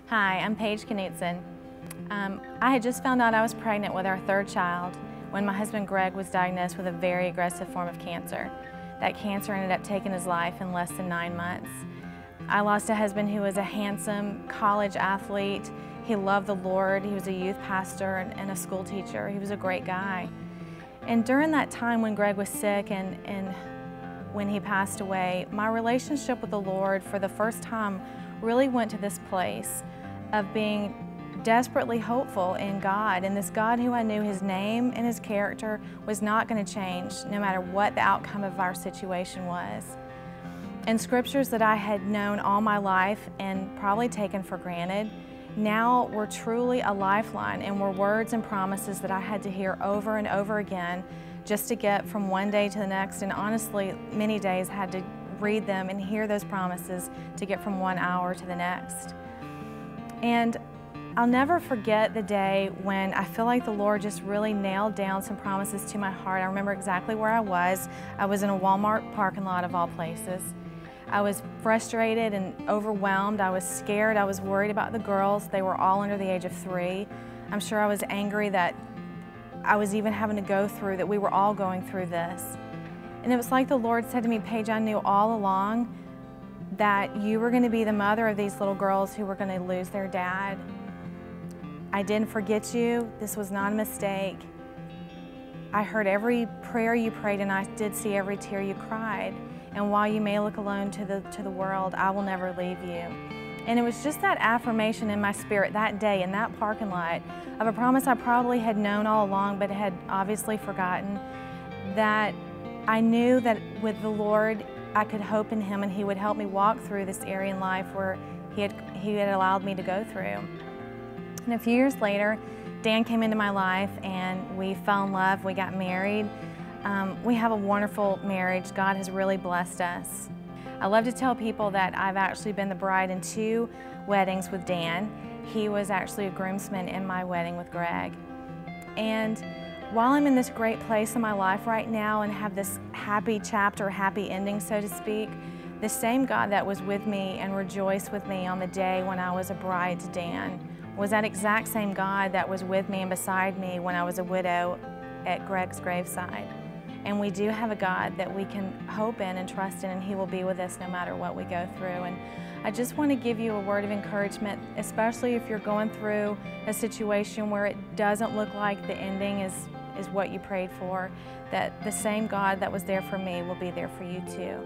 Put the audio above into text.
Hi, I'm Paige Knudsen. I had just found out I was pregnant with our third child when my husband Greg was diagnosed with a very aggressive form of cancer. That cancer ended up taking his life in less than 9 months. I lost a husband who was a handsome college athlete. He loved the Lord. He was a youth pastor and a school teacher. He was a great guy. And during that time when Greg was sick and when he passed away, my relationship with the Lord for the first time really went to this place of being desperately hopeful in God, and this God who I knew His name and His character was not going to change no matter what the outcome of our situation was. And scriptures that I had known all my life and probably taken for granted now were truly a lifeline and were words and promises that I had to hear over and over again just to get from one day to the next, and honestly many days had to read them and hear those promises to get from 1 hour to the next. And I'll never forget the day when I feel like the Lord just really nailed down some promises to my heart. I remember exactly where I was. I was in a Walmart parking lot of all places. I was frustrated and overwhelmed. I was scared. I was worried about the girls. They were all under the age of 3. I'm sure I was angry that I was even having to go through, that we were all going through this. And it was like the Lord said to me, Paige, I knew all along that you were going to be the mother of these little girls who were going to lose their dad. I didn't forget you. This was not a mistake. I heard every prayer you prayed, and I did see every tear you cried. And while you may look alone to the world, I will never leave you. And it was just that affirmation in my spirit that day in that parking lot of a promise I probably had known all along but had obviously forgotten, that I knew that with the Lord I could hope in Him and He would help me walk through this area in life where He had allowed me to go through. And a few years later, Dan came into my life and we fell in love, we got married. We have a wonderful marriage. God has really blessed us. I love to tell people that I've actually been the bride in 2 weddings with Dan. He was actually a groomsman in my wedding with Greg. And while I'm in this great place in my life right now and have this happy chapter, happy ending, so to speak, the same God that was with me and rejoiced with me on the day when I was a bride to Dan was that exact same God that was with me and beside me when I was a widow at Greg's graveside. And we do have a God that we can hope in and trust in, and He will be with us no matter what we go through. And I just want to give you a word of encouragement, especially if you're going through a situation where it doesn't look like the ending is what you prayed for, that the same God that was there for me will be there for you too.